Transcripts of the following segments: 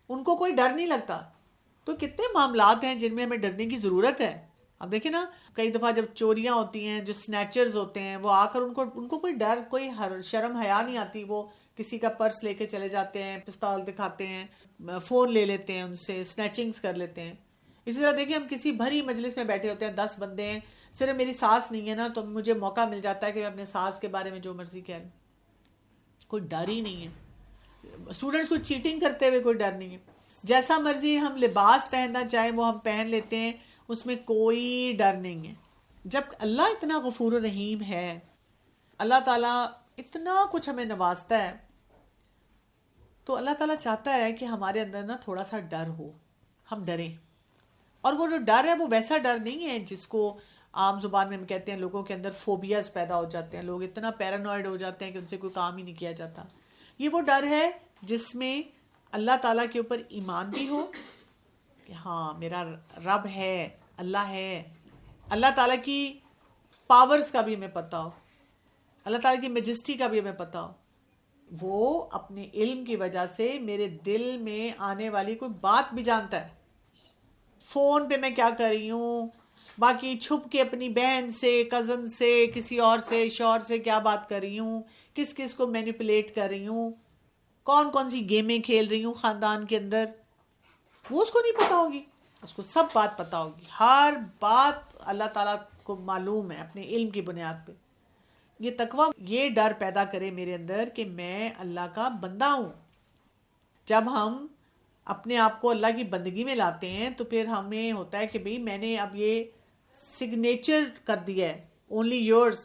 ان کو کوئی ڈر نہیں لگتا. تو کتنے معاملات ہیں جن میں ہمیں ڈرنے کی ضرورت ہے. اب دیکھیں نا, کئی دفعہ جب چوریاں ہوتی ہیں, جو سنیچرز ہوتے ہیں وہ آ کر ان کو کوئی ڈر, کوئی شرم حیا نہیں آتی. وہ کسی کا پرس لے کے چلے جاتے ہیں, پستول دکھاتے ہیں, فون لے لیتے ہیں ان سے, سنیچنگز کر لیتے ہیں. اسی طرح دیکھیں, ہم کسی بھری مجلس میں بیٹھے ہوتے ہیں, 10 بندے ہیں, صرف میری ساس نہیں ہے نا تو مجھے موقع مل جاتا ہے کہ میں اپنے ساس کے بارے میں جو مرضی کہہ لوں. کوئی ڈر ہی نہیں ہے. اسٹوڈنٹس کو چیٹنگ کرتے ہوئے کوئی ڈر نہیں ہے. جیسا مرضی ہم لباس پہننا چاہیں وہ ہم پہن لیتے ہیں, اس میں کوئی ڈر نہیں ہے. جب اللہ اتنا غفور و رحیم ہے, اللہ تعالیٰ اتنا کچھ ہمیں نوازتا ہے, تو اللہ تعالیٰ چاہتا ہے کہ ہمارے اندر نا تھوڑا سا ڈر ہو, ہم ڈریں. اور وہ جو ڈر ہے وہ ویسا ڈر نہیں ہے جس کو عام زبان میں ہم کہتے ہیں لوگوں کے اندر فوبیاز پیدا ہو جاتے ہیں, لوگ اتنا پیرانوائڈ ہو جاتے ہیں کہ ان سے کوئی کام ہی نہیں کیا جاتا. یہ وہ ڈر ہے جس میں اللہ تعالیٰ کے اوپر ایمان بھی ہو کہ ہاں میرا رب ہے, اللہ ہے, اللہ تعالیٰ کی پاورز کا بھی ہمیں پتہ ہو, اللہ تعالیٰ کی میجسٹی کا بھی ہمیں پتہ ہو. وہ اپنے علم کی وجہ سے میرے دل میں آنے والی کوئی بات بھی جانتا ہے. فون پہ میں کیا کر رہی ہوں, باقی چھپ کے اپنی بہن سے, کزن سے, کسی اور سے, شوہر سے کیا بات کر رہی ہوں, کس کس کو مینیپولیٹ کر رہی ہوں, کون کون سی گیمیں کھیل رہی ہوں خاندان کے اندر, وہ اس کو نہیں پتا ہوگی. اس کو سب بات پتا ہوگی, ہر بات اللہ تعالیٰ کو معلوم ہے اپنے علم کی بنیاد پہ. یہ تقویٰ یہ ڈر پیدا کرے میرے اندر کہ میں اللہ کا بندہ ہوں. جب ہم اپنے آپ کو اللہ کی بندگی میں لاتے ہیں تو پھر ہمیں ہوتا ہے کہ بھئی میں نے اب یہ سگنیچر کر دیا ہے, اونلی یورز,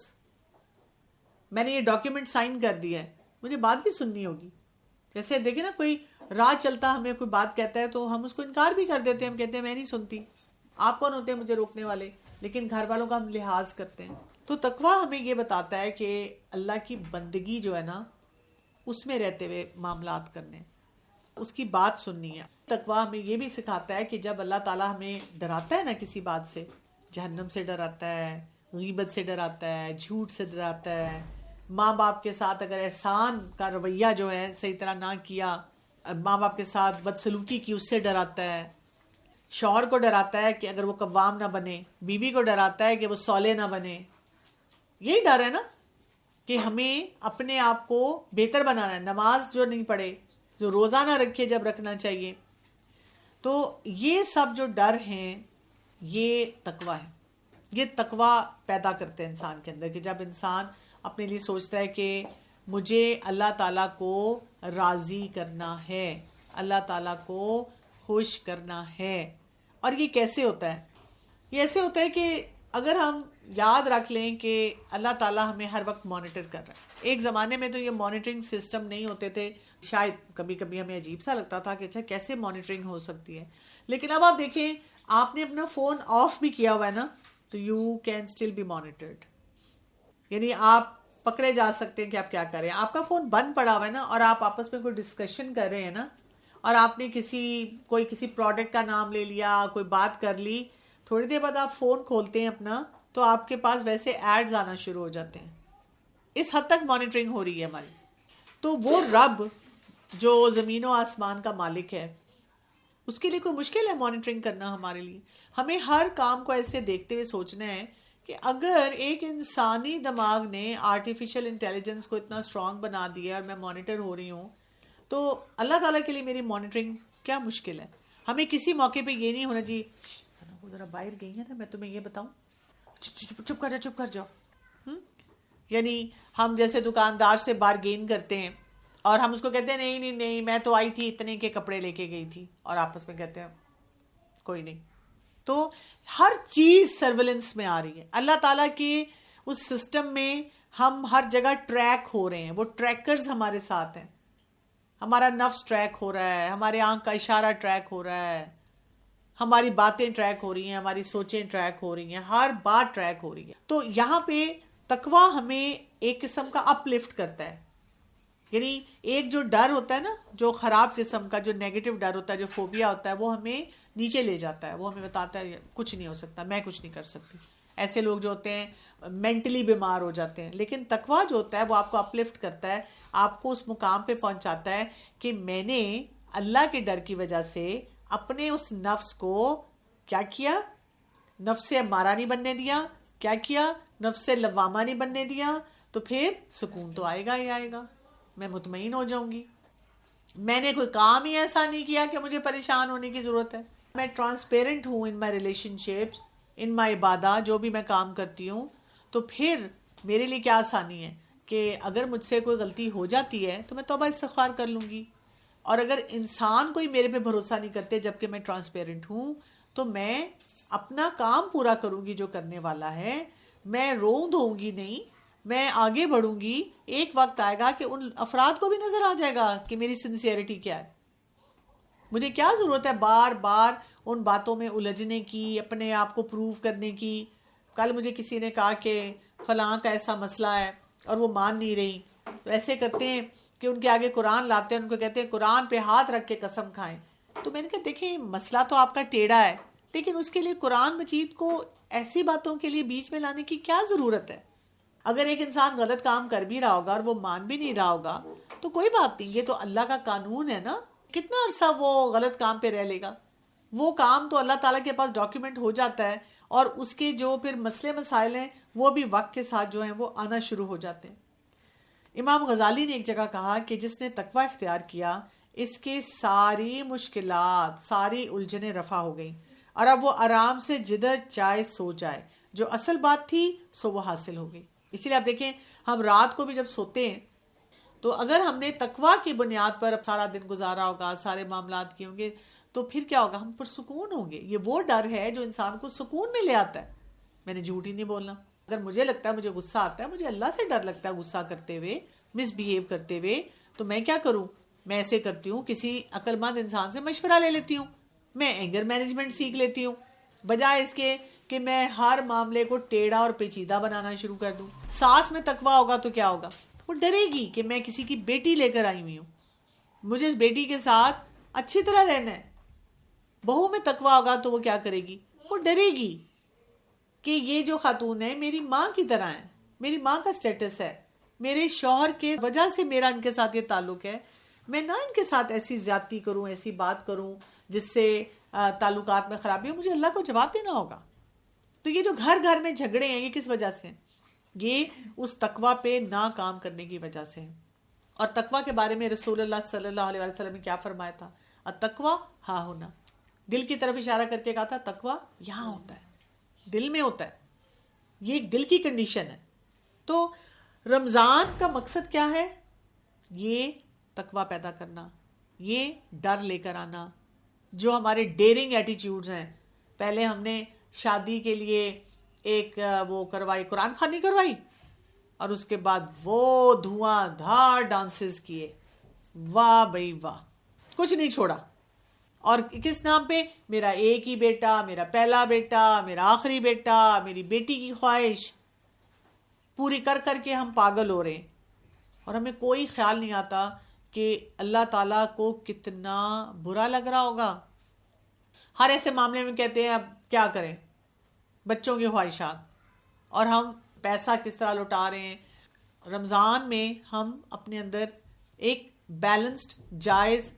میں نے یہ ڈاکیومنٹ سائن کر دیا ہے, مجھے بات بھی سننی ہوگی. جیسے دیکھیں نا, کوئی راہ چلتا ہمیں کوئی بات کہتا ہے تو ہم اس کو انکار بھی کر دیتے ہیں, ہم کہتے ہیں میں نہیں سنتی, آپ کون ہوتے ہیں مجھے روکنے والے, لیکن گھر والوں کا ہم لحاظ کرتے ہیں. تو تقویٰ ہمیں یہ بتاتا ہے کہ اللہ کی بندگی جو ہے نا اس میں رہتے ہوئے معاملات کرنے, اس کی بات سننی ہے. تقویٰ ہمیں یہ بھی سکھاتا ہے کہ جب اللہ تعالیٰ ہمیں ڈراتا ہے نا کسی بات سے, جہنم سے ڈراتا ہے, غیبت سے ڈراتا ہے, جھوٹ سے ڈراتا ہے, ماں باپ کے ساتھ اگر احسان کا رویہ جو ہے صحیح طرح نہ کیا, ماں باپ کے ساتھ بدسلوکی کی, اس سے ڈراتا ہے. شوہر کو ڈراتا ہے کہ اگر وہ قوام نہ بنے, بیوی کو ڈراتا ہے کہ وہ صالح نہ بنے. یہی ڈر ہے نا کہ ہمیں اپنے آپ کو بہتر بنانا ہے. نماز جو نہیں پڑھے, جو روزہ نہ رکھے جب رکھنا چاہیے. تو یہ سب جو ڈر ہیں یہ تقویٰ ہے. یہ تقویٰ پیدا کرتے ہیں انسان کے اندر کہ جب انسان اپنے لیے سوچتا ہے کہ مجھے اللہ تعالیٰ کو راضی کرنا ہے, اللہ تعالیٰ کو خوش کرنا ہے. اور یہ کیسے ہوتا ہے؟ یہ ایسے ہوتا ہے کہ اگر ہم یاد رکھ لیں کہ اللہ تعالیٰ ہمیں ہر وقت مانیٹر کر رہا ہے. ایک زمانے میں تو یہ مانیٹرنگ سسٹم نہیں ہوتے تھے, شاید کبھی کبھی ہمیں عجیب سا لگتا تھا کہ اچھا کیسے مانیٹرنگ ہو سکتی ہے. لیکن اب آپ دیکھیں, آپ نے اپنا فون آف بھی کیا ہوا ہے نا تو you can still be monitored. یعنی آپ پکڑے جا سکتے ہیں کہ آپ کیا کر رہے ہیں. آپ کا فون بند پڑا ہوا ہے نا اور آپ آپس میں کوئی ڈسکشن کر رہے ہیں نا, اور آپ نے کسی پروڈکٹ کا نام لے لیا, کوئی بات کر لی, تھوڑی دیر بعد آپ فون کھولتے ہیں اپنا تو آپ کے پاس ویسے ایڈز آنا شروع ہو جاتے ہیں. اس حد تک مانیٹرنگ ہو رہی ہے ہماری. تو وہ رب جو زمین و آسمان کا مالک ہے, اس کے لیے کوئی مشکل ہے مانیٹرنگ کرنا ہمارے لیے. ہمیں ہر کام کو ایسے دیکھتے ہوئے سوچنا ہے کہ اگر ایک انسانی دماغ نے آرٹیفیشل انٹیلیجنس کو اتنا اسٹرانگ بنا دیا اور میں مانیٹر ہو رہی ہوں, تو اللہ تعالیٰ کے لیے میری مانیٹرنگ کیا مشکل ہے. ہمیں کسی موقع پہ یہ نہیں ہونا جی سنو وہ ذرا باہر گئی ہے نا, میں تمہیں یہ بتاؤں, چپ کر جاؤ, چپ کر جاؤ. یعنی ہم جیسے دکاندار سے بارگین کرتے ہیں اور ہم اس کو کہتے ہیں نہیں نہیں نہیں میں تو آئی تھی اتنے کے کپڑے لے کے گئی تھی, اور آپس میں کہتے ہیں کوئی نہیں. تو ہر چیز سرویلنس میں آ رہی ہے. اللہ تعالیٰ کے اس سسٹم میں ہم ہر جگہ ٹریک ہو رہے ہیں. وہ ٹریکرز ہمارے ساتھ ہیں. ہمارا نفس ٹریک ہو رہا ہے, ہمارے آنکھ کا اشارہ ٹریک ہو رہا ہے, ہماری باتیں ٹریک ہو رہی ہیں, ہماری سوچیں ٹریک ہو رہی ہیں, ہر بات ٹریک ہو رہی ہے. تو یہاں پہ تقویٰ ہمیں ایک قسم کا اپ لفٹ کرتا ہے. یعنی ایک جو ڈر ہوتا ہے نا, جو خراب قسم کا, جو نیگیٹو ڈر ہوتا ہے, جو فوبیا ہوتا ہے, وہ ہمیں نیچے لے جاتا ہے. وہ ہمیں بتاتا ہے کچھ نہیں ہو سکتا, میں کچھ نہیں کر سکتی. ایسے لوگ جو ہوتے ہیں مینٹلی بیمار ہو جاتے ہیں. لیکن تقویٰ جو ہوتا ہے وہ آپ کو اپ لفٹ کرتا ہے, آپ کو اس مقام پہ پہنچاتا ہے کہ میں نے اللہ کے ڈر کی وجہ سے اپنے اس نفس کو کیا کیا؟ نفس امارہ نہیں بننے دیا. کیا کیا؟ نفس لوامہ نہیں بننے دیا. تو پھر سکون تو آئے گا ہی آئے گا, میں مطمئن ہو جاؤں گی. میں نے کوئی کام ہی ایسا نہیں کیا کہ مجھے پریشان ہونے کی ضرورت ہے. میں ٹرانسپیرنٹ ہوں ان مائی ریلیشن شپس, ان مائی عبادات, جو بھی میں کام کرتی ہوں. تو پھر میرے لیے کیا آسانی ہے کہ اگر مجھ سے کوئی غلطی ہو جاتی ہے تو میں توبہ استغفار کر لوں گی. اور اگر انسان کوئی میرے پہ بھروسہ نہیں کرتے جبکہ میں ٹرانسپیرنٹ ہوں, تو میں اپنا کام پورا کروں گی جو کرنے والا ہے. میں رو دوں گی نہیں, میں آگے بڑھوں گی. ایک وقت آئے گا کہ ان افراد کو بھی نظر آ جائے گا کہ میری سنسیئرٹی کیا ہے. مجھے کیا ضرورت ہے بار بار ان باتوں میں الجھنے کی, اپنے آپ کو پروو کرنے کی. کل مجھے کسی نے کہا کہ فلاں کا ایسا مسئلہ ہے اور وہ مان نہیں رہی, تو ایسے کرتے ہیں کہ ان کے آگے قرآن لاتے ہیں, ان کو کہتے ہیں قرآن پہ ہاتھ رکھ کے قسم کھائیں. تو میں نے کہا دیکھیں مسئلہ تو آپ کا ٹیڑھا ہے, لیکن اس کے لیے قرآن مجید کو ایسی باتوں کے لیے بیچ میں لانے کی کیا ضرورت ہے؟ اگر ایک انسان غلط کام کر بھی رہا ہوگا اور وہ مان بھی نہیں رہا ہوگا تو کوئی بات نہیں, یہ تو اللہ کا قانون ہے نا. کتنا عرصہ وہ غلط کام پہ رہ لے گا؟ وہ کام تو اللہ تعالیٰ کے پاس ڈاکیومنٹ ہو جاتا ہے, اور اس کے جو پھر مسئلے مسائل ہیں وہ بھی وقت کے ساتھ جو ہیں وہ آنا شروع ہو جاتے ہیں. امام غزالی نے ایک جگہ کہا کہ جس نے تقوی اختیار کیا اس کے ساری مشکلات, ساری الجھنیں رفع ہو گئیں, اور اب وہ آرام سے جدھر چاہے سو جائے. جو اصل بات تھی سو وہ حاصل ہو گئی. اسی لیے آپ دیکھیں ہم رات کو بھی جب سوتے ہیں تو اگر ہم نے تقوی کی بنیاد پر سارا دن گزارا ہوگا, سارے معاملات کیے ہوں گے, تو پھر کیا ہوگا؟ ہم پرسکون ہوں گے. یہ وہ ڈر ہے جو انسان کو سکون میں لے آتا ہے. میں نے جھوٹ ہی نہیں بولنا. اگر مجھے لگتا ہے, مجھے غصہ آتا ہے, مجھے اللہ سے ڈر لگتا ہے غصہ کرتے ہوئے, مس بہیو کرتے ہوئے, تو میں کیا کروں؟ میں ایسے کرتی ہوں, کسی عقل مند انسان سے مشورہ لے لیتی ہوں. میں اینگر مینجمنٹ سیکھ لیتی ہوں, بجائے اس کے کہ میں ہر معاملے کو ٹیڑھا اور پیچیدہ بنانا شروع کر دوں. ساس میں تقویٰ ہوگا تو کیا ہوگا؟ وہ ڈرے گی کہ میں کسی کی بیٹی لے کر آئی ہوئی ہوں, مجھے اس بیٹی کے ساتھ اچھی طرح رہنا ہے. بہو میں تقویٰ ہوگا تو وہ کیا کرے گی؟ وہ ڈرے گی کہ یہ جو خاتون ہے میری ماں کی طرح ہے, میری ماں کا سٹیٹس ہے, میرے شوہر کے وجہ سے میرا ان کے ساتھ یہ تعلق ہے, میں نہ ان کے ساتھ ایسی زیادتی کروں, ایسی بات کروں جس سے تعلقات میں خرابی ہو. مجھے اللہ کو جواب دینا ہوگا. تو یہ جو گھر گھر میں جھگڑے ہیں یہ کس وجہ سے ہیں؟ یہ اس تقویٰ پہ نہ کام کرنے کی وجہ سے ہیں. اور تقویٰ کے بارے میں رسول اللہ صلی اللہ علیہ وسلم نے کیا فرمایا تھا؟ التقویٰ ہاں ہونا, دل کی طرف اشارہ کر کے کہا تھا تقویٰ یہاں ہوتا ہے, دل میں ہوتا ہے. یہ ایک دل کی کنڈیشن ہے. تو رمضان کا مقصد کیا ہے؟ یہ تقویٰ پیدا کرنا, یہ ڈر لے کر آنا. جو ہمارے ڈیرنگ ایٹیٹیوڈز ہیں, پہلے ہم نے شادی کے لیے ایک وہ کروائی, قرآن خوانی کروائی, اور اس کے بعد وہ دھواں دھار ڈانسز کیے, واہ بھائی واہ, کچھ نہیں چھوڑا. اور کس نام پہ؟ میرا ایک ہی بیٹا, میرا پہلا بیٹا, میرا آخری بیٹا, میری بیٹی کی خواہش پوری کر کر کے ہم پاگل ہو رہے ہیں. اور ہمیں کوئی خیال نہیں آتا کہ اللہ تعالیٰ کو کتنا برا لگ رہا ہوگا. ہر ایسے معاملے میں کہتے ہیں اب کیا کریں, بچوں کی خواہشات, اور ہم پیسہ کس طرح لوٹا رہے ہیں. رمضان میں ہم اپنے اندر ایک بیلنسڈ جائز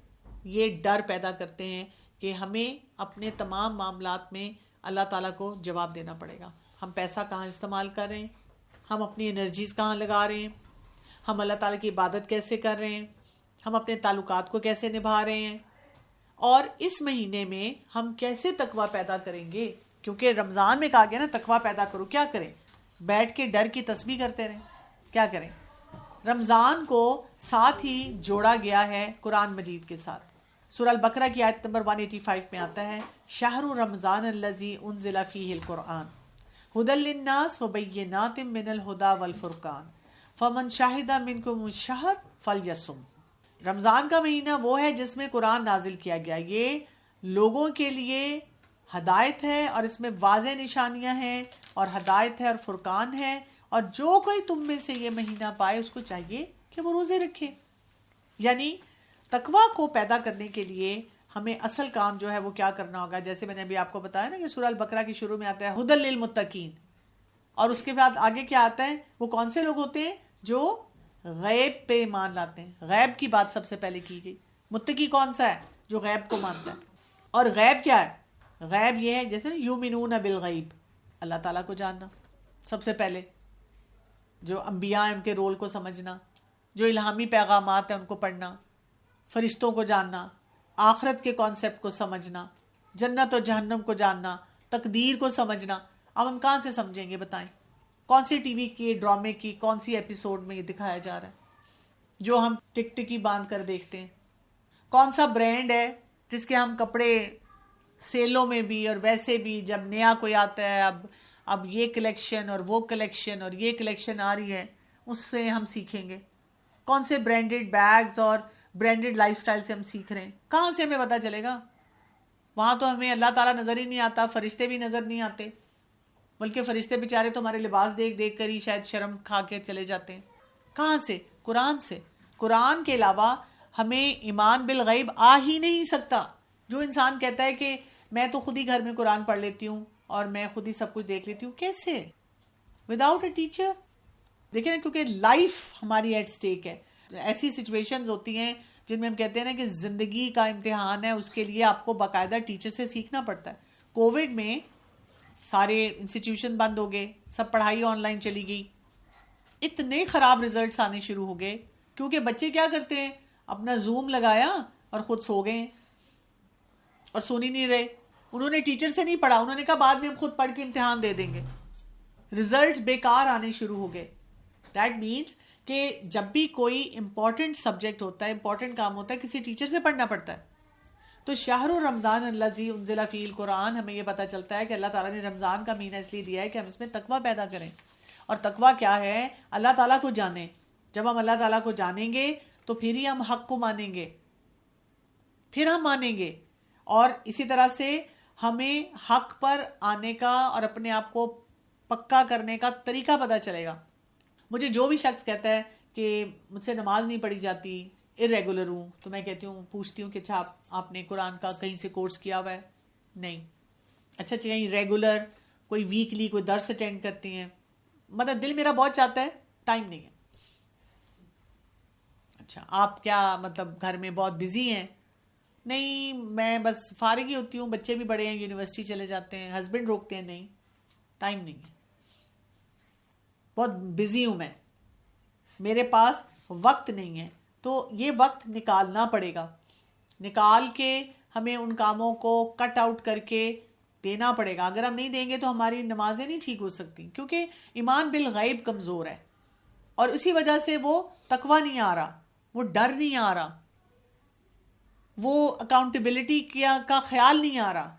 یہ ڈر پیدا کرتے ہیں کہ ہمیں اپنے تمام معاملات میں اللہ تعالیٰ کو جواب دینا پڑے گا. ہم پیسہ کہاں استعمال کر رہے ہیں, ہم اپنی انرجیز کہاں لگا رہے ہیں, ہم اللہ تعالیٰ کی عبادت کیسے کر رہے ہیں, ہم اپنے تعلقات کو کیسے نبھا رہے ہیں, اور اس مہینے میں ہم کیسے تقویٰ پیدا کریں گے. کیونکہ رمضان میں کہا گیا نا تقویٰ پیدا کرو. کیا کریں؟ بیٹھ کے ڈر کی تسبیح کرتے رہیں. کیا کریں؟ رمضان کو ساتھ ہی جوڑا گیا ہے قرآن مجید کے ساتھ. سورہ البقرہ کی آیت نمبر 185 میں آتا ہے شہر رمضان الذی انزل فیہ القرآن ھدی للناس وبینات من الہدی والفرقان فمن شہد منکم الشہر فلیصم. رمضان کا مہینہ وہ ہے جس میں قرآن نازل کیا گیا. یہ لوگوں کے لیے ہدایت ہے, اور اس میں واضح نشانیاں ہیں, اور ہدایت ہے اور فرقان ہے. اور جو کوئی تم میں سے یہ مہینہ پائے اس کو چاہیے کہ وہ روزے رکھے. یعنی تقویٰ کو پیدا کرنے کے لیے ہمیں اصل کام جو ہے وہ کیا کرنا ہوگا. جیسے میں نے ابھی آپ کو بتایا نا کہ سورہ البقرہ کی شروع میں آتا ہے ھدی للمتقین, اور اس کے بعد آگے کیا آتا ہے؟ وہ کون سے لوگ ہوتے ہیں؟ جو غیب پہ ایمان لاتے ہیں. غیب کی بات سب سے پہلے کی گئی. متقی کون سا ہے؟ جو غیب کو مانتا ہے. اور غیب کیا ہے؟ غیب یہ ہے جیسے یومنون بالغیب، اللہ تعالیٰ کو جاننا سب سے پہلے، جو انبیاء ہیں ان کے رول کو سمجھنا، جو الہامی پیغامات ہیں ان کو پڑھنا، فرشتوں کو جاننا، آخرت کے کانسیپٹ کو سمجھنا، جنت اور جہنم کو جاننا، تقدیر کو سمجھنا. اب ہم کہاں سے سمجھیں گے بتائیں؟ کون سی ٹی وی کی ڈرامے کی کون سی ایپیسوڈ میں یہ دکھایا جا رہا ہے جو ہم ٹک ٹکی باندھ کر دیکھتے ہیں؟ کون سا برانڈ ہے جس کے ہم کپڑے سیلوں میں بھی اور ویسے بھی جب نیا کوئی آتا ہے، اب یہ کلیکشن اور وہ کلیکشن اور یہ کلیکشن آ رہی ہے، اس سے ہم سیکھیں گے. کون سے برانڈڈ بیگز اور برانڈڈ لائف سٹائل سے ہم سیکھ رہے ہیں؟ کہاں سے ہمیں پتہ چلے گا؟ وہاں تو ہمیں اللہ تعالیٰ نظر ہی نہیں آتا، فرشتے بھی نظر نہیں آتے، بلکہ فرشتے بیچارے تو ہمارے لباس دیکھ دیکھ کر ہی شاید شرم کھا کے چلے جاتے ہیں. کہاں سے؟ قرآن سے. قرآن کے علاوہ ہمیں ایمان بالغیب آ ہی نہیں سکتا. جو انسان کہتا ہے کہ میں تو خود ہی گھر میں قرآن پڑھ لیتی ہوں اور میں خود ہی سب کچھ دیکھ لیتی ہوں، کیسے؟ Without a teacher. دیکھیں نا، کیونکہ لائف ہماری ایٹ سٹیک ہے. ایسی سچویشنز ہوتی ہیں جن میں ہم کہتے ہیں نا کہ زندگی کا امتحان ہے، اس کے لیے آپ کو باقاعدہ ٹیچر سے سیکھنا پڑتا ہے. کووڈ میں سارے انسٹیٹیوشن بند ہو گئے، سب پڑھائی آن لائن چلی گئی، اتنے خراب ریزلٹس آنے شروع ہو گئے کیونکہ بچے کیا کرتے ہیں، اپنا زوم لگایا اور خود سو گئے اور سن ہی نہیں رہے. انہوں نے ٹیچر سے نہیں پڑھا، انہوں نے کہا بعد میں ہم خود پڑھ کے امتحان دے دیں گے. ریزلٹس بیکار آنے شروع ہو گئے. دیٹ مینس کہ جب بھی کوئی امپورٹنٹ سبجیکٹ ہوتا ہے، امپورٹنٹ کام ہوتا ہے، کسی ٹیچر سے پڑھنا پڑتا ہے. تو شہر رمضان الذی انزل فیہ القرآن، ہمیں یہ پتہ چلتا ہے کہ اللہ تعالیٰ نے رمضان کا مہینہ اس لیے دیا ہے کہ ہم اس میں تقویٰ پیدا کریں. اور تقویٰ کیا ہے؟ اللہ تعالیٰ کو جانیں. جب ہم اللہ تعالیٰ کو جانیں گے تو پھر ہی ہم حق کو مانیں گے، پھر ہم مانیں گے. اور اسی طرح سے ہمیں حق پر آنے کا اور اپنے آپ کو پکا کرنے کا طریقہ پتہ چلے گا. مجھے جو بھی شخص کہتا ہے کہ مجھ سے نماز نہیں پڑھی جاتی، ارریگولر ہوں، تو میں کہتی ہوں، پوچھتی ہوں کہ اچھا آپ نے قرآن کا کہیں سے کورس کیا ہوا ہے؟ نہیں. اچھا کہیں ریگولر کوئی ویکلی کوئی درس اٹینڈ کرتی ہیں؟ مطلب دل میرا بہت چاہتا ہے، ٹائم نہیں ہے. اچھا آپ کیا مطلب گھر میں بہت بزی ہیں؟ نہیں، میں بس فارغ ہی ہوتی ہوں، بچے بھی بڑے ہیں، یونیورسٹی چلے جاتے ہیں، ہسبینڈ روکتے ہیں. نہیں، ٹائم نہیں ہے، بہت بزی ہوں میں، میرے پاس وقت نہیں ہے. تو یہ وقت نکالنا پڑے گا، نکال کے ہمیں ان کاموں کو کٹ آؤٹ کر کے دینا پڑے گا. اگر ہم نہیں دیں گے تو ہماری نمازیں نہیں ٹھیک ہو سکتی، کیونکہ ایمان بالغیب کمزور ہے. اور اسی وجہ سے وہ تقویٰ نہیں آ رہا، وہ ڈر نہیں آ رہا، وہ اکاؤنٹیبلٹی کا خیال نہیں آ رہا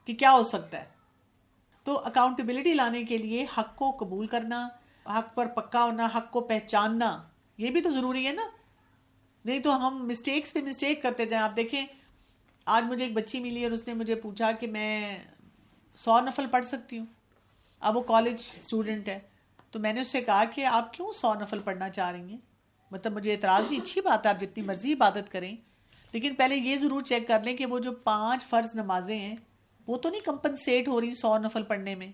کہ کیا ہو سکتا ہے. تو اکاؤنٹیبلٹی لانے کے لیے حق کو قبول کرنا، حق پر پکا ہونا، حق کو پہچاننا، یہ بھی تو ضروری ہے نا. نہیں تو ہم مسٹیکس پہ مسٹیک کرتے جائیں. آپ دیکھیں، آج مجھے ایک بچی ملی اور اس نے مجھے پوچھا کہ میں 100 نفل پڑھ سکتی ہوں. اب وہ کالج اسٹوڈنٹ ہے، تو میں نے اس سے کہا کہ آپ کیوں 100 نفل پڑھنا چاہ رہی ہیں؟ مطلب مجھے اعتراض نہیں، اچھی بات ہے، آپ جتنی مرضی عبادت کریں، لیکن پہلے یہ ضرور چیک کر لیں کہ وہ جو 5 فرض نمازیں ہیں وہ تو نہیں کمپنسیٹ ہو رہی 100 نفل پڑھنے میں.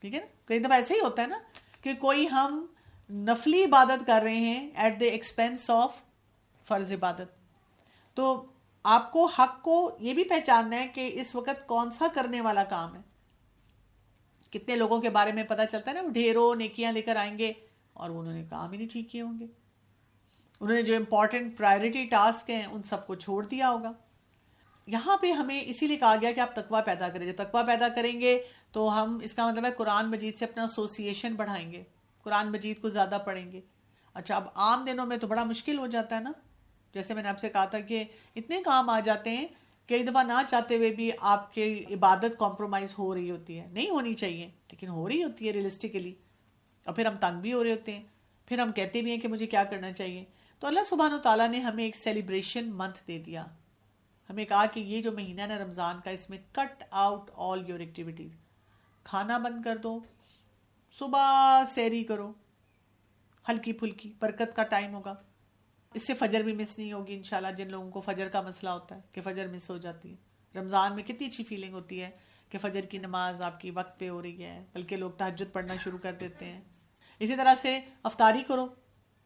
ٹھیک ہے نا؟ کئی دفعہ ایسے ہی ہوتا ہے نا کہ کوئی ہم نفلی عبادت کر رہے ہیں ایٹ دی ایکسپینس آف فرض عبادت. تو آپ کو حق کو یہ بھی پہچاننا ہے کہ اس وقت کون سا کرنے والا کام ہے. کتنے لوگوں کے بارے میں پتہ چلتا ہے نا، وہ ڈھیروں نیکیاں لے کر آئیں گے اور انہوں نے کام ہی نہیں ٹھیک کیے ہوں گے. انہوں نے جو امپورٹنٹ پرائرٹی ٹاسک ہیں ان سب کو چھوڑ دیا ہوگا. یہاں پہ ہمیں اسی لیے کہا گیا کہ آپ تقویٰ پیدا کریں. جب تقویٰ پیدا کریں گے تو ہم، اس کا مطلب ہے قرآن مجید سے اپنا ایسوسیشن بڑھائیں گے، قرآن مجید کو زیادہ پڑھیں گے. اچھا اب عام دنوں میں تو بڑا مشکل ہو جاتا ہے نا، جیسے میں نے آپ سے کہا تھا کہ اتنے کام آ جاتے ہیں کئی دفعہ نہ چاہتے ہوئے بھی آپ کی عبادت کمپرومائز ہو رہی ہوتی ہے. نہیں ہونی چاہیے لیکن ہو رہی ہوتی ہے ریئلسٹکلی، اور پھر ہم تنگ بھی ہو رہے ہوتے ہیں، پھر ہم کہتے بھی ہیں کہ مجھے کیا کرنا چاہیے. تو اللہ سبحانہ و تعالیٰ نے ہمیں ایک سیلیبریشن منتھ دے دیا. ہمیں کہا کہ یہ جو مہینہ نا رمضان کا، اس میں cut out all your activities. کھانا بند کر دو، صبح سحری کرو ہلکی پھلکی، برکت کا ٹائم ہوگا. اس سے فجر بھی مس نہیں ہوگی انشاءاللہ. جن لوگوں کو فجر کا مسئلہ ہوتا ہے کہ فجر مس ہو جاتی ہے، رمضان میں کتنی اچھی فیلنگ ہوتی ہے کہ فجر کی نماز آپ کی وقت پہ ہو رہی ہے، بلکہ لوگ تہجد پڑھنا شروع کر دیتے ہیں. اسی طرح سے افطاری کرو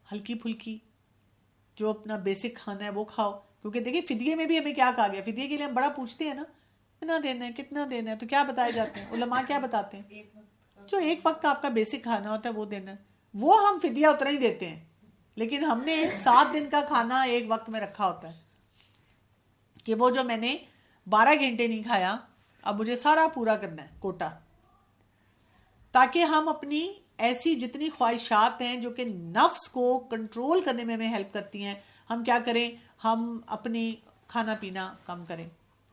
ہلکی پھلکی، جو اپنا بیسک کھانا ہے وہ کھاؤ. کیونکہ دیکھیں فدیے میں بھی ہمیں کیا کہا گیا, فدیے کے لیے ہم بڑا پوچھتے ہیں نا, کتنا دینا ہے کتنا دینا ہے, تو کیا بتائے جاتے ہیں علماء, کیا بتاتے ہیں, جو ایک وقت کا آپ کا بیسک کھانا ہوتا ہے وہ دینا ہے, وہ ہم فدیہ اتنا ہی دیتے ہیں. لیکن ہم نے 7 دن کا کھانا ایک وقت میں رکھا ہوتا ہے کہ وہ جو میں نے 12 گھنٹے نہیں کھایا, اب مجھے سارا پورا کرنا ہے کوٹا, تاکہ ہم اپنی ایسی جتنی خواہشات ہیں جو کہ نفس کو کنٹرول کرنے میں ہمیں ہیلپ کرتی ہیں, ہم کیا کریں, ہم اپنی کھانا پینا کم کریں,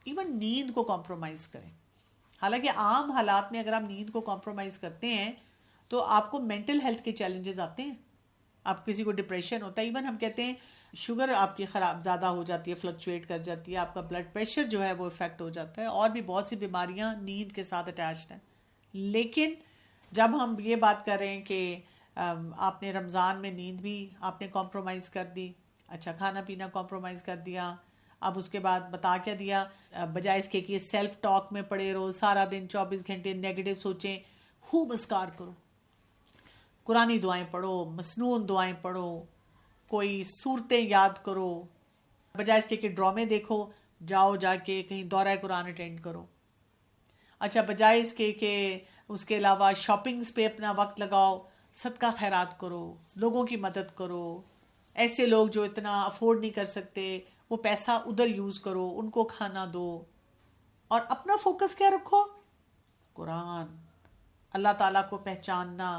ایون نیند کو کمپرومائز کریں. حالانکہ عام حالات میں اگر آپ نیند کو کمپرومائز کرتے ہیں تو آپ کو مینٹل ہیلتھ کے چیلنجز آتے ہیں, آپ کسی کو ڈپریشن ہوتا ہے, ایون ہم کہتے ہیں شوگر آپ کی خراب زیادہ ہو جاتی ہے, فلکچویٹ کر جاتی ہے, آپ کا بلڈ پریشر جو ہے وہ افیکٹ ہو جاتا ہے, اور بھی بہت سی بیماریاں نیند کے ساتھ اٹیچڈ ہیں. لیکن جب ہم یہ بات کر رہے ہیں کہ آپ نے رمضان میں نیند بھی آپ نے کمپرومائز کر دی, اچھا کھانا پینا کمپرومائز کر دیا, اب اس کے بعد بتا کیا دیا, بجائے اس کے کہ سیلف ٹاک میں پڑے رہو سارا دن 24 گھنٹے نیگیٹو سوچیں, خوب اذکار کرو, قرآنی دعائیں پڑھو, مسنون دعائیں پڑھو, کوئی صورتیں یاد کرو, بجائے اس کے کہ ڈرامے دیکھو جاؤ جا کے کہیں دورہ قرآن اٹینڈ کرو. اچھا بجائے اس کے کہ اس کے علاوہ شاپنگز پہ اپنا وقت لگاؤ, صدقہ خیرات کرو, لوگوں کی مدد کرو, ایسے لوگ جو اتنا افورڈ نہیں کر سکتے وہ پیسہ ادھر یوز کرو, ان کو کھانا دو, اور اپنا فوکس کیا رکھو, قرآن, اللہ تعالیٰ کو پہچاننا,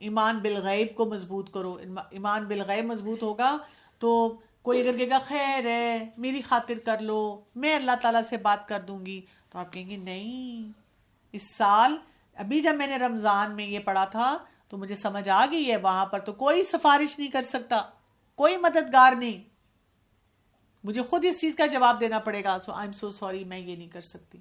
ایمان بالغیب کو مضبوط کرو. ایمان بالغیب مضبوط ہوگا تو کوئی اگر کہے گا خیر ہے میری خاطر کر لو, میں اللہ تعالیٰ سے بات کر دوں گی, تو آپ کہیں گے نہیں, اس سال ابھی جب میں نے رمضان میں یہ پڑھا تھا تو مجھے سمجھ آ گئی ہے, وہاں پر تو کوئی سفارش نہیں کر سکتا, کوئی مددگار نہیں, مجھے خود اس چیز کا جواب دینا پڑے گا, سو آئی ایم سو سوری میں یہ نہیں کر سکتی,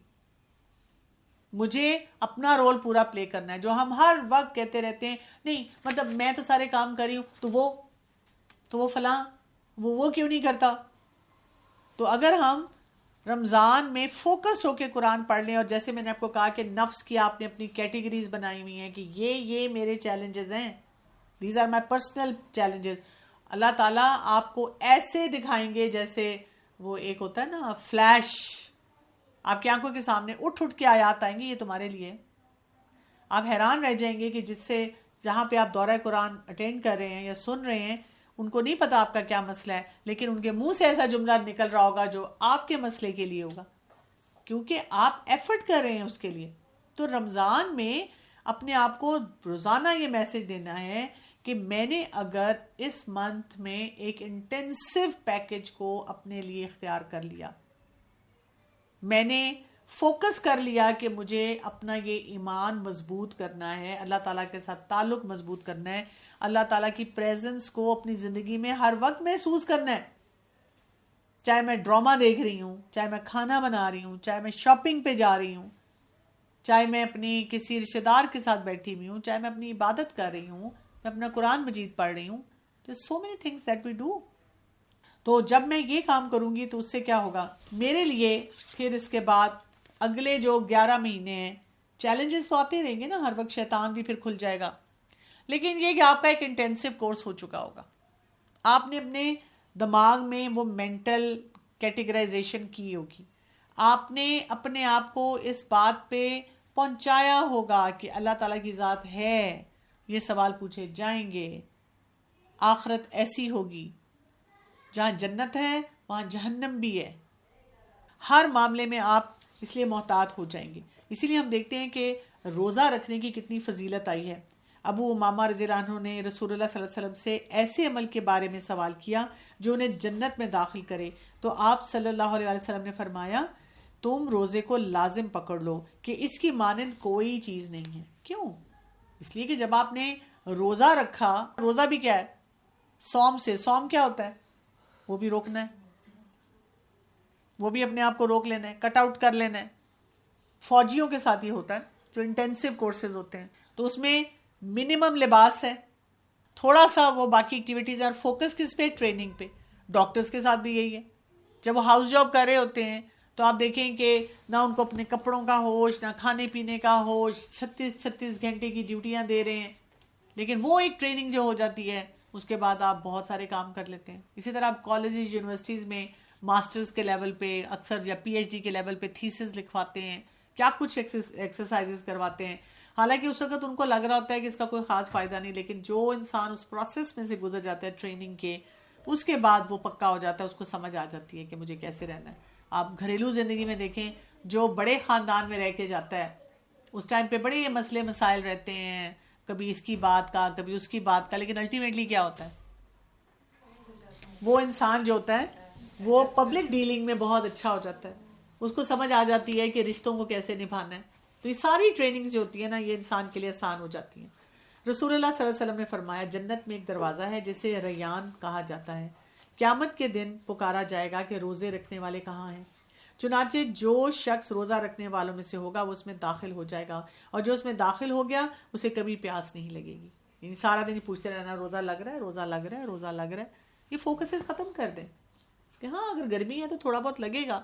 مجھے اپنا رول پورا پلے کرنا ہے. جو ہم ہر وقت کہتے رہتے ہیں نہیں مطلب میں تو سارے کام کر رہی ہوں تو وہ فلاں وہ کیوں نہیں کرتا. تو اگر ہم رمضان میں فوکس ہو کے قرآن پڑھ لیں, اور جیسے میں نے آپ کو کہا کہ نفس کی آپ نے اپنی کیٹیگریز بنائی ہوئی ہیں کہ یہ میرے چیلنجز ہیں, these are my personal challenges, اللہ تعالیٰ آپ کو ایسے دکھائیں گے جیسے وہ ایک ہوتا ہے نا فلیش, آپ کی آنکھوں کے سامنے اٹھ کے آیات آئیں گی, یہ تمہارے لیے, آپ حیران رہ جائیں گے کہ جس سے جہاں پہ آپ دورہ قرآن اٹینڈ کر رہے ہیں یا سن رہے ہیں ان کو نہیں پتا آپ کا کیا مسئلہ ہے, لیکن ان کے منہ سے ایسا جملہ نکل رہا ہوگا جو آپ کے مسئلے کے لیے ہوگا, کیونکہ آپ ایفرٹ کر رہے ہیں اس کے لیے. تو رمضان میں اپنے آپ کو روزانہ یہ میسج دینا ہے کہ میں نے اگر اس منتھ میں ایک انٹینسو پیکج کو اپنے لیے اختیار کر لیا, میں نے فوکس کر لیا کہ مجھے اپنا یہ ایمان مضبوط کرنا ہے, اللہ تعالیٰ کے ساتھ تعلق مضبوط کرنا ہے, اللہ تعالیٰ کی پریزنس کو اپنی زندگی میں ہر وقت محسوس کرنا ہے, چاہے میں ڈرامہ دیکھ رہی ہوں, چاہے میں کھانا بنا رہی ہوں, چاہے میں شاپنگ پہ جا رہی ہوں, چاہے میں اپنی کسی رشتے دار کے ساتھ بیٹھی ہوئی ہوں, چاہے میں اپنی عبادت کر رہی ہوں, میں اپنا قرآن مجید پڑھ رہی ہوں. There's so many things that we do. تو جب میں یہ کام کروں گی تو اس سے کیا ہوگا میرے لیے, پھر اس کے بعد اگلے جو 11 مہینے ہیں چیلنجز تو آتے رہیں گے نا, ہر وقت شیطان بھی پھر کھل جائے گا, لیکن یہ کہ آپ کا ایک انٹینسو کورس ہو چکا ہوگا, آپ نے اپنے دماغ میں وہ مینٹل کیٹیگرائزیشن کی ہوگی, آپ نے اپنے آپ کو اس بات پہ پہنچایا ہوگا کہ اللہ تعالیٰ کی ذات ہے, یہ سوال پوچھے جائیں گے, آخرت ایسی ہوگی, جہاں جنت ہے وہاں جہنم بھی ہے, ہر معاملے میں آپ اس لیے محتاط ہو جائیں گے. اسی لیے ہم دیکھتے ہیں کہ روزہ رکھنے کی کتنی فضیلت آئی ہے. ابو امامہ رضی اللہ عنہ نے رسول اللہ صلی اللہ علیہ وسلم سے ایسے عمل کے بارے میں سوال کیا جو انہیں جنت میں داخل کرے, تو آپ صلی اللہ علیہ وسلم نے فرمایا تم روزے کو لازم پکڑ لو کہ اس کی مانند کوئی چیز نہیں ہے. کیوں؟ اس لیے کہ جب آپ نے روزہ رکھا, روزہ بھی کیا ہے, صوم سے, صوم کیا ہوتا ہے, وہ بھی روکنا ہے, وہ بھی اپنے آپ کو روک لینا ہے, کٹ آؤٹ کر لینا ہے. فوجیوں کے ساتھ یہ ہوتا ہے جو انٹینسو کورسز ہوتے ہیں, تو اس میں منیمم لباس ہے, تھوڑا سا وہ باقی ایکٹیویٹیز, اور فوکس کس پہ, ٹریننگ پہ. ڈاکٹرز کے ساتھ بھی یہی ہے, جب وہ ہاؤس جاب کر رہے ہوتے ہیں تو آپ دیکھیں کہ نہ ان کو اپنے کپڑوں کا ہوش, نہ کھانے پینے کا ہوش, 36 گھنٹے کی ڈیوٹیاں دے رہے ہیں, لیکن وہ ایک ٹریننگ جو ہو جاتی ہے اس کے بعد آپ بہت سارے کام کر لیتے ہیں. اسی طرح آپ کالجز یونیورسٹیز میں ماسٹرز کے لیول پہ اکثر یا پی ایچ ڈی کے لیول پہ تھیسز لکھواتے ہیں, کیا کچھ ایکسرسائزز کرواتے ہیں. حالانکہ اس وقت ان کو لگ رہا ہوتا ہے کہ اس کا کوئی خاص فائدہ نہیں, لیکن جو انسان اس پروسیس میں سے گزر جاتا ہے ٹریننگ کے, اس کے بعد وہ پکا ہو جاتا ہے, اس کو سمجھ آ جاتی ہے کہ مجھے کیسے رہنا ہے. آپ گھریلو زندگی میں دیکھیں, جو بڑے خاندان میں رہ کے جاتا ہے اس ٹائم پہ بڑے مسئلے مسائل رہتے ہیں, کبھی اس کی بات کا کبھی اس کی بات کا, لیکن الٹیمیٹلی کیا ہوتا ہے, وہ انسان جو ہوتا ہے وہ پبلک ڈیلنگ میں بہت اچھا ہو جاتا ہے, اس کو سمجھ آ جاتی ہے کہ رشتوں کو کیسے نبھانا ہے. تو یہ ساری ٹریننگز جو ہوتی ہیں نا, یہ انسان کے لیے آسان ہو جاتی ہیں. رسول اللہ صلی اللہ علیہ وسلم نے فرمایا, جنت میں ایک دروازہ ہے جسے ریان کہا جاتا ہے, قیامت کے دن پکارا جائے گا کہ روزے رکھنے والے کہاں ہیں. چنانچہ جو شخص روزہ رکھنے والوں میں سے ہوگا وہ اس میں داخل ہو جائے گا, اور جو اس میں داخل ہو گیا اسے کبھی پیاس نہیں لگے گی. یعنی سارا دن پوچھتے رہنا, روزہ لگ رہا ہے, روزہ لگ رہا ہے, روزہ لگ رہا ہے. یہ فوکسز ختم کر دیں کہ ہاں اگر گرمی ہے تو تھوڑا بہت لگے گا,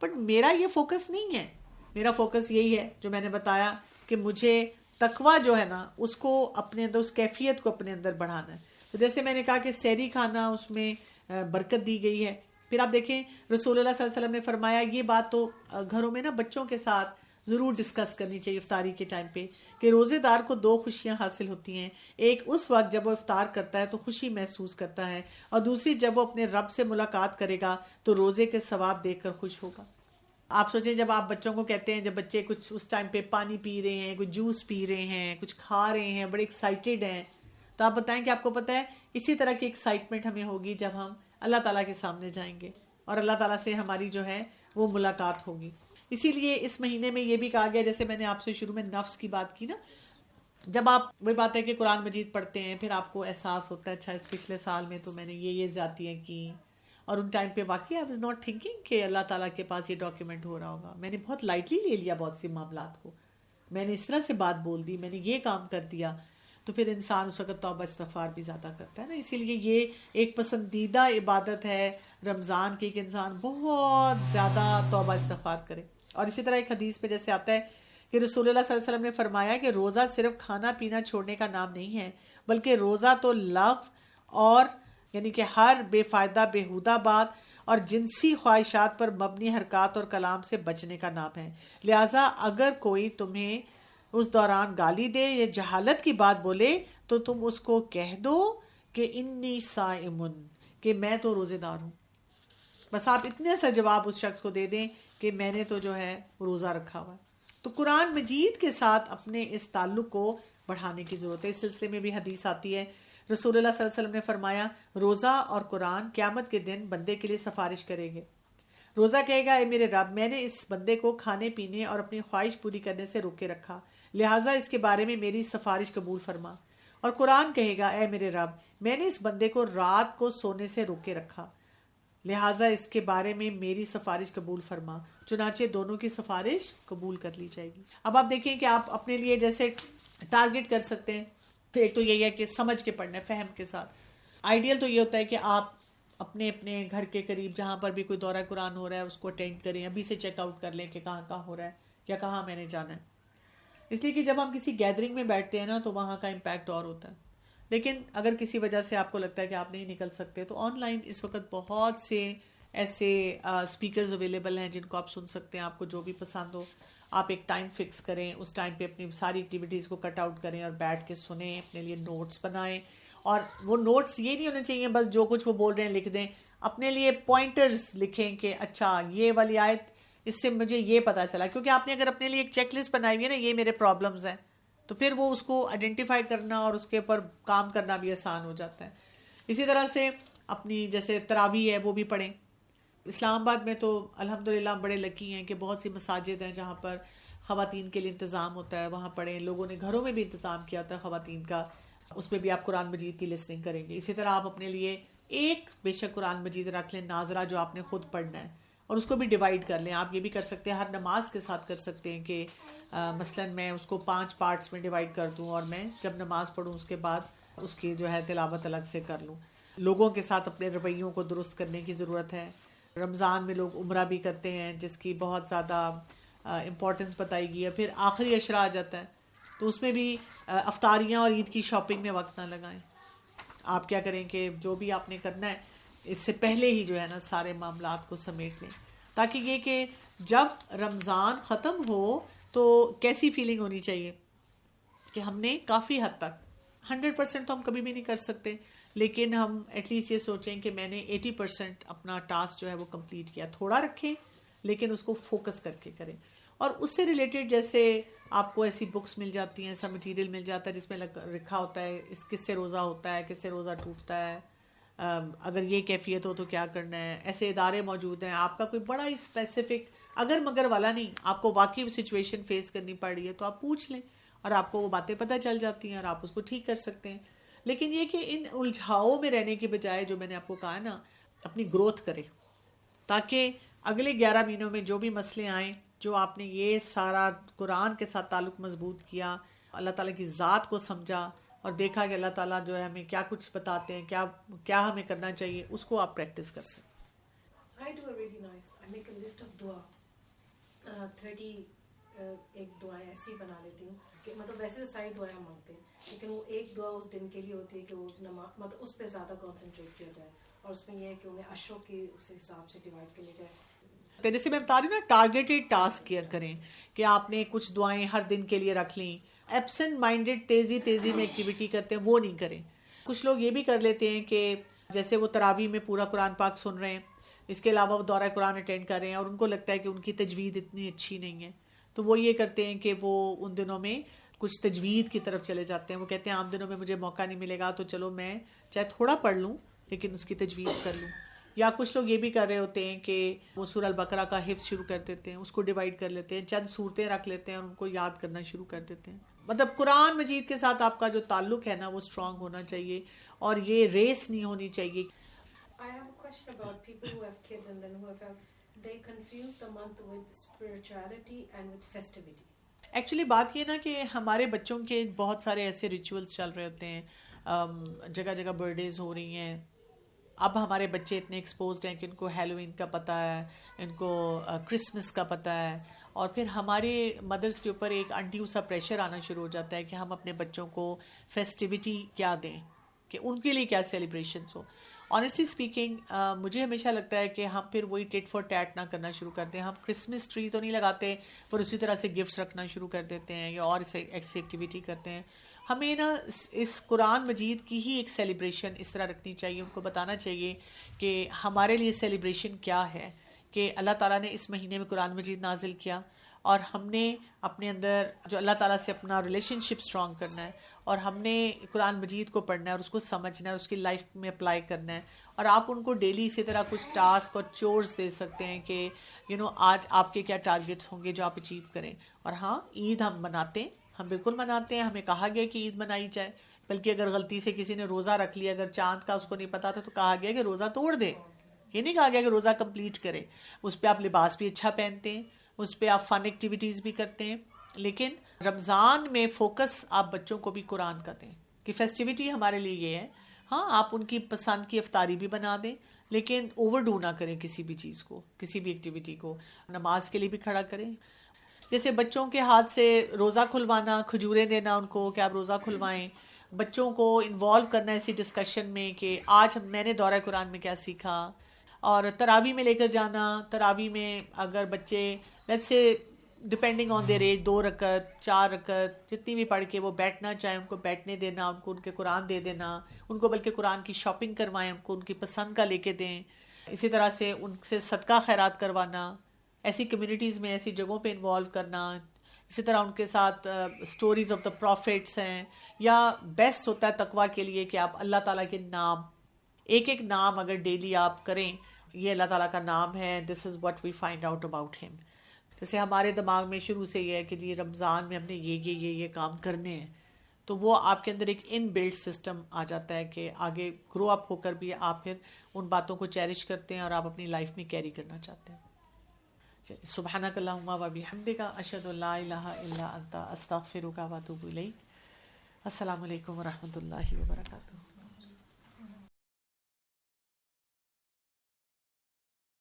بٹ میرا یہ فوکس نہیں ہے. میرا فوکس یہی ہے جو میں نے بتایا کہ مجھے تقویٰ جو ہے نا اس کو اپنے اندر, اس کیفیت کو اپنے اندر بڑھانا ہے. تو جیسے میں نے کہا کہ سحری کھانا اس میں برکت دی گئی ہے. پھر آپ دیکھیں رسول اللہ صلی اللہ علیہ وسلم نے فرمایا, یہ بات تو گھروں میں نا بچوں کے ساتھ ضرور ڈسکس کرنی چاہیے افطاری کے ٹائم پہ, کہ روزے دار کو 2 خوشیاں حاصل ہوتی ہیں. ایک اس وقت جب وہ افطار کرتا ہے تو خوشی محسوس کرتا ہے, اور دوسری جب وہ اپنے رب سے ملاقات کرے گا تو روزے کے ثواب دیکھ کر خوش ہوگا. آپ سوچیں جب آپ بچوں کو کہتے ہیں, جب بچے کچھ اس ٹائم پہ پانی پی رہے ہیں, کچھ جوس پی رہے ہیں, کچھ کھا رہے ہیں, بڑے ایکسائٹیڈ ہیں, تو آپ بتائیں کہ آپ کو پتہ ہے اسی طرح کی ایکسائٹمنٹ ہمیں ہوگی جب ہم اللہ تعالیٰ کے سامنے جائیں گے اور اللہ تعالیٰ سے ہماری جو ہے وہ ملاقات ہوگی. اسی لیے اس مہینے میں یہ بھی کہا گیا, جیسے میں نے آپ سے شروع میں نفس کی بات کی نا, جب آپ وہی بات ہے کہ قرآن مجید پڑھتے ہیں پھر آپ کو احساس ہوتا ہے اچھا اس پچھلے سال میں تو میں نے یہ زیادتیاں کی, اور ان ٹائم پہ واقعی آئی واز ناٹ تھنکنگ کہ اللہ تعالیٰ کے پاس یہ ڈاکیومنٹ ہو رہا ہوگا, میں نے بہت لائٹلی لے لیا بہت سی معاملات کو, میں نے اس طرح سے بات بول دی, میں نے یہ کام کر دیا. تو پھر انسان اس وقت توبہ استغفار بھی زیادہ کرتا ہے نا. اسی لیے یہ ایک پسندیدہ عبادت ہے رمضان کی کہ انسان بہت زیادہ توبہ استغفار کرے. اور اسی طرح ایک حدیث پہ جیسے آتا ہے کہ رسول اللہ صلی اللہ علیہ وسلم نے فرمایا کہ روزہ صرف کھانا پینا چھوڑنے کا نام نہیں ہے, بلکہ روزہ تو لغو اور یعنی کہ ہر بے فائدہ بیہودہ بات اور جنسی خواہشات پر مبنی حرکات اور کلام سے بچنے کا نام ہے. لہٰذا اگر کوئی تمہیں اس دوران گالی دے یا جہالت کی بات بولے تو تم اس کو کہہ دو کہ انی صائمن, کہ میں تو روزے دار ہوں. بس آپ اتنے سا جواب اس شخص کو دے دیں کہ میں نے تو جو ہے روزہ رکھا ہوا ہے. تو قرآن مجید کے ساتھ اپنے اس تعلق کو بڑھانے کی ضرورت ہے. اس سلسلے میں بھی حدیث آتی ہے, رسول اللہ صلی اللہ علیہ وسلم نے فرمایا, روزہ اور قرآن قیامت کے دن بندے کے لیے سفارش کریں گے. روزہ کہے گا, اے میرے رب, میں نے اس بندے کو کھانے پینے اور اپنی خواہش پوری کرنے سے روکے رکھا, لہٰذا اس کے بارے میں میری سفارش قبول فرما. اور قرآن کہے گا, اے میرے رب, میں نے اس بندے کو رات کو سونے سے روکے رکھا, لہٰذا اس کے بارے میں میری سفارش قبول فرما. چنانچہ دونوں کی سفارش قبول کر لی جائے گی. اب آپ دیکھیں کہ آپ اپنے لیے جیسے ٹارگٹ کر سکتے ہیں. ایک تو یہی ہے کہ سمجھ کے پڑھنا ہے, فہم کے ساتھ. آئیڈیل تو یہ ہوتا ہے کہ آپ اپنے گھر کے قریب جہاں پر بھی کوئی دورہ قرآن ہو رہا ہے اس کو اٹینڈ کریں, ابھی سے چیک آؤٹ کر لیں کہ کہاں کہاں ہو رہا ہے یا کہاں میں نے جانا ہے. اس لیے کہ جب ہم کسی گیدرنگ میں بیٹھتے ہیں نا تو وہاں کا امپیکٹ اور ہوتا ہے. لیکن اگر کسی وجہ سے آپ کو لگتا ہے کہ آپ نہیں نکل سکتے تو آن لائن اس وقت بہت سے ایسے اسپیکرز اویلیبل ہیں جن کو آپ سن سکتے ہیں. آپ کو جو بھی پسند ہو آپ ایک ٹائم فکس کریں, اس ٹائم پہ اپنی ساری ایکٹیویٹیز کو کٹ آؤٹ کریں اور بیٹھ کے سنیں, اپنے لیے نوٹس بنائیں. اور وہ نوٹس یہ نہیں ہونے چاہیے بس جو کچھ وہ بول رہے ہیں لکھ دیں, اپنے لیے پوائنٹرز لکھیں کہ اچھا یہ والی آیت اس سے مجھے یہ پتا چلا, کیونکہ آپ نے اگر اپنے لیے ایک چیک لسٹ بنائی ہوئی ہے نا, یہ میرے پرابلمز ہیں, تو پھر وہ اس کو آئیڈینٹیفائی کرنا اور اس کے اوپر کام کرنا بھی آسان ہو جاتا ہے. اسی طرح سے اپنی جیسے تراویح ہے وہ بھی پڑھیں. اسلام آباد میں تو الحمدللہ بڑے لکی ہیں کہ بہت سی مساجد ہیں جہاں پر خواتین کے لیے انتظام ہوتا ہے, وہاں پڑھیں. لوگوں نے گھروں میں بھی انتظام کیا ہوتا ہے خواتین کا, اس میں بھی آپ قرآن مجید کی لسننگ کریں گے. اسی طرح آپ اپنے لیے ایک بے شک قرآن مجید رکھ لیں ناظرہ جو آپ نے خود پڑھنا ہے, اور اس کو بھی ڈیوائڈ کر لیں. آپ یہ بھی کر سکتے ہیں, ہر نماز کے ساتھ کر سکتے ہیں کہ مثلاً میں اس کو 5 پارٹس میں ڈیوائڈ کر دوں اور میں جب نماز پڑھوں اس کے بعد اس کی جو ہے تلاوت الگ سے کر لوں. لوگوں کے ساتھ اپنے رویوں کو درست کرنے کی ضرورت ہے. رمضان میں لوگ عمرہ بھی کرتے ہیں جس کی بہت زیادہ امپورٹنس بتائی گئی ہے. پھر آخری عشرہ آ جاتا ہے تو اس میں بھی افطاریاں اور عید کی شاپنگ میں وقت نہ لگائیں. آپ کیا کریں کہ جو بھی آپ نے کرنا ہے اس سے پہلے ہی جو ہے نا سارے معاملات کو سمیٹ لیں، تاکہ یہ کہ جب رمضان ختم ہو تو کیسی فیلنگ ہونی چاہیے کہ ہم نے کافی حد تک 100% تو ہم کبھی بھی نہیں کر سکتے، لیکن ہم ایٹ لیسٹ یہ سوچیں کہ میں نے 80% اپنا ٹاسک جو ہے وہ کمپلیٹ کیا. تھوڑا رکھیں لیکن اس کو فوکس کر کے کریں. اور اس سے ریلیٹڈ جیسے آپ کو ایسی بکس مل جاتی ہیں، ایسا مٹیریل مل جاتا ہے جس میں لکھا ہوتا ہے اس کس سے روزہ ہوتا ہے، کس سے روزہ ٹوٹتا ہے، اگر یہ کیفیت ہو تو کیا کرنا ہے. ایسے ادارے موجود ہیں، آپ کا کوئی بڑا ہی اسپیسیفک اگر مگر والا نہیں، آپ کو واقعی سچویشن فیس کرنی پڑ رہی ہے تو آپ پوچھ لیں اور آپ کو وہ باتیں پتہ چل جاتی ہیں اور آپ اس کو ٹھیک کر سکتے ہیں. لیکن یہ کہ ان الجھاؤں میں رہنے کے بجائے جو میں نے آپ کو کہا نا، اپنی گروتھ کرے، تاکہ اگلے 11 مہینوں میں جو بھی مسئلے آئیں، جو آپ نے یہ سارا قرآن کے ساتھ تعلق مضبوط کیا، اللہ تعالیٰ کی ذات کو سمجھا اور دیکھا کہ اللہ تعالیٰ جو ہے ہمیں کیا کچھ بتاتے ہیں، کیا ہمیں کرنا چاہیے، اس کو آپ پریکٹس کر سکیں. I do a really nice, I make a list of dua, 30 ایک دعائیں ایسی بنا لیتی ہوں کہ مطلب ویسے تو ساری دعائیں ہم مانگتے ہیں، لیکن وہ ایک دعا اس دن کے لیے ہوتی ہے کہ وہ نماز مطلب اس پہ زیادہ کانسنٹریٹ کیا جائے، اور اس میں یہ ہے کہ انہیں اشروں کی اس حساب سے ڈیوائڈ کر لی جائے. جیسے میں بتا رہی ہوں نا، ٹارگیٹڈ ٹاسک کیا کریں کہ آپ نے کچھ دعائیں ہر دن کے لیے رکھ لیں. ایبسنٹ مائنڈیڈ تیزی میں ایکٹیویٹی کرتے ہیں وہ نہیں کریں. کچھ لوگ یہ بھی کر لیتے ہیں کہ جیسے وہ تراویح میں پورا قرآن پاک سن رہے ہیں، اس کے علاوہ وہ دورہ قرآن اٹینڈ کر رہے ہیں اور ان کو لگتا ہے کہ ان کی تجوید اتنی اچھی نہیں ہے، تو وہ یہ کرتے ہیں کہ وہ ان دنوں میں کچھ تجوید کی طرف چلے جاتے ہیں. وہ کہتے ہیں عام دنوں میں مجھے موقع نہیں ملے گا تو چلو میں چاہے تھوڑا پڑھ لوں لیکن اس کی تجوید کر لوں. یا کچھ لوگ یہ بھی کر رہے ہوتے ہیں کہ وہ سورہ البقرہ کا حفظ شروع کر دیتے ہیں، اس کو ڈیوائیڈ کر لیتے ہیں، چند صورتیں رکھ لیتے ہیں اور ان کو یاد کرنا شروع کر دیتے ہیں. مطلب قرآن مجید کے ساتھ آپ کا جو تعلق ہے نا وہ اسٹرانگ ہونا چاہیے اور یہ ریس نہیں ہونی چاہیے. I have a question about people who have kids and then who have they confuse the month with spirituality and with festivity. Actually بات یہ نا کہ ہمارے بچوں کے بہت سارے ایسے ریچولز چل رہے ہوتے ہیں، جگہ جگہ برتھ ڈیز ہو رہی ہیں. اب ہمارے بچے اتنے ایکسپوزڈ ہیں کہ ان کو ہیلوئین کا پتہ ہے، ان کو کرسمس کا پتہ ہے، اور پھر ہمارے مدرس کے اوپر ایک انڈیو سا پریشر آنا شروع ہو جاتا ہے کہ ہم اپنے بچوں کو فیسٹیوٹی کیا دیں، کہ ان کے لیے کیا سیلیبریشنس ہو. آنیسٹلی اسپیکنگ مجھے ہمیشہ لگتا ہے کہ ہم پھر وہی ٹیٹ فار ٹیٹ نہ کرنا شروع کرتے ہیں. ہم کرسمس ٹری تو نہیں لگاتے پر اسی طرح سے گفٹس رکھنا شروع کر دیتے ہیں یا اور ایسی ایکٹیویٹی کرتے ہیں. ہمیں نا اس قرآن مجید کی ہی ایک سیلیبریشن اس طرح رکھنی چاہیے، ان کو بتانا چاہیے کہ ہمارے لیے سیلیبریشن کیا ہے، کہ اللہ تعالیٰ نے اس مہینے میں قرآن مجید نازل کیا اور ہم نے اپنے اندر جو اللہ تعالیٰ سے اپنا ریلیشن شپ اسٹرانگ کرنا ہے اور ہم نے قرآن مجید کو پڑھنا ہے اور اس کو سمجھنا ہے، اس کی لائف میں اپلائی کرنا ہے. اور آپ ان کو ڈیلی اسی طرح کچھ ٹاسک اور چورز دے سکتے ہیں کہ آج آپ کے کیا ٹارگیٹس ہوں گے جو آپ اچیو کریں. اور ہاں، عید ہم مناتے ہیں، ہم بالکل مناتے ہیں، ہمیں کہا گیا کہ عید منائی جائے. بلکہ اگر غلطی سے کسی نے روزہ رکھ لیا، اگر چاند کا اس کو نہیں پتا تھا تو کہا گیا کہ روزہ توڑ دے، یہ نہیں کہا گیا کہ روزہ کمپلیٹ کرے. اس پہ آپ لباس بھی اچھا پہنتے ہیں، اس پہ آپ فن ایکٹیویٹیز بھی کرتے ہیں، لیکن رمضان میں فوکس آپ بچوں کو بھی قرآن کا دیں کہ فیسٹیوٹی ہمارے لیے یہ ہے. ہاں، آپ ان کی پسند کی افطاری بھی بنا دیں لیکن اوور ڈو نہ کریں کسی بھی چیز کو، کسی بھی ایکٹیویٹی کو. نماز کے لیے بھی کھڑا کریں. جیسے بچوں کے ہاتھ سے روزہ کھلوانا، کھجوریں دینا ان کو کہ آپ روزہ کھلوائیں، بچوں کو انوالو کرنا ایسی ڈسکشن میں کہ آج میں نے دورہ قرآن میں کیا سیکھا. اور تراویح میں لے کر جانا، تراویح میں اگر بچے let's say depending on their age 2 رکعت 4 رکعت جتنی بھی پڑھ کے وہ بیٹھنا چاہیں ان کو بیٹھنے دینا، ان کو ان کے قرآن دے دینا، ان کو بلکہ قرآن کی شاپنگ کروائیں، ان کو ان کی پسند کا لے کے دیں. اسی طرح سے ان سے صدقہ خیرات کروانا، ایسی کمیونٹیز میں ایسی جگہوں پہ انوالو کرنا. اسی طرح ان کے ساتھ سٹوریز آف دا پروفیٹس ہیں، یا بیسٹ ہوتا ہے تقویٰ کے لیے کہ آپ اللہ تعالیٰ کے نام ایک نام اگر ڈیلی آپ کریں، یہ اللہ تعالیٰ کا نام ہے، this is what we find out about ہم. جیسے ہمارے دماغ میں شروع سے یہ ہے کہ جی رمضان میں ہم نے یہ کام کرنے ہیں، تو وہ آپ کے اندر ایک ان بلڈ سسٹم آ جاتا ہے کہ آگے گرو اپ ہو کر بھی آپ پھر ان باتوں کو چیریش کرتے ہیں اور آپ اپنی لائف میں کیری کرنا چاہتے ہیں. سبحانک اللہم و بحمدک، اشہد ان لا الہ الا انت، استغفرک و اتوب الیک. السلام علیکم و رحمۃ اللہ وبرکاتہ.